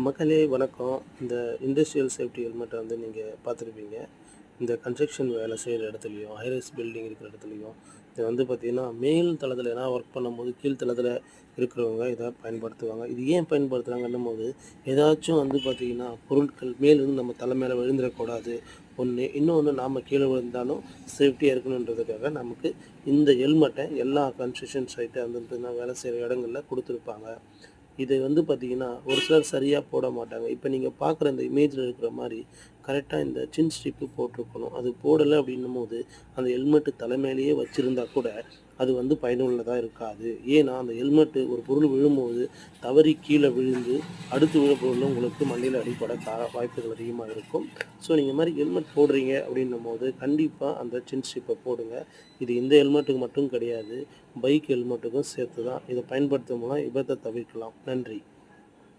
மக்களே வணக்கம். இந்த இண்டஸ்ட்ரியல் சேஃப்டி ஹெல்மெட்டை வந்து நீங்கள் பார்த்துருப்பீங்க. இந்த கன்ஸ்ட்ரக்ஷன் வேலை செய்கிற இடத்துலையும், ஹைரைஸ் பில்டிங் இருக்கிற இடத்துலையும், இது வந்து பார்த்திங்கன்னா மேல் தளத்தில் ஏன்னா ஒர்க் பண்ணும்போது கீழ் தளத்தில் இருக்கிறவங்க இதை பயன்படுத்துவாங்க. இது ஏன் பயன்படுத்துகிறாங்கன்னும் போது ஏதாச்சும் வந்து பார்த்திங்கன்னா பொருட்கள் மேலிருந்து நம்ம தலை மேலே விழுந்துடக்கூடாது ஒன்று. இன்னொன்று நாம் கீழே விழுந்தாலும் சேஃப்டியாக இருக்கணுன்றதுக்காக நமக்கு இந்த ஹெல்மெட்டை எல்லா கன்ஸ்ட்ரக்ஷன் சைட்டு அந்த வேலை செய்கிற இடங்களில் கொடுத்துருப்பாங்க. இது வந்து பார்த்திங்கன்னா ஒரு சிலர் சரியாக போட மாட்டாங்க. இப்போ நீங்கள் பார்க்குற இந்த இமேஜில் இருக்கிற மாதிரி கரெக்டாக இந்த சின் ஸ்ட்ரிப்பு போட்டிருக்கணும். அது போடலை அப்படின்னும்போது அந்த ஹெல்மெட்டு தலைமையிலேயே வச்சுருந்தா கூட அது வந்து பயனுள்ளதாக இருக்காது. ஏன்னா அந்த ஹெல்மெட்டு ஒரு பொருள் விழும்போது தவறி கீழே விழுந்து அடுத்து விழ பொருள் உங்களுக்கு மண்டையில் அடிப்பட வாய்ப்புகள் அதிகமாக இருக்கும். ஸோ நீங்கள் மாதிரி ஹெல்மெட் போடுறீங்க அப்படின்னும் போது கண்டிப்பாக அந்த சின் ஸ்ட்ரிப்பை போடுங்க. இது இந்த ஹெல்மெட்டுக்கு மட்டும் கிடையாது, பைக் ஹெல்மெட்டுக்கும் சேர்த்து தான். இதை பயன்படுத்தும் மூலம் விபத்தை தவிர்க்கலாம். நன்றி.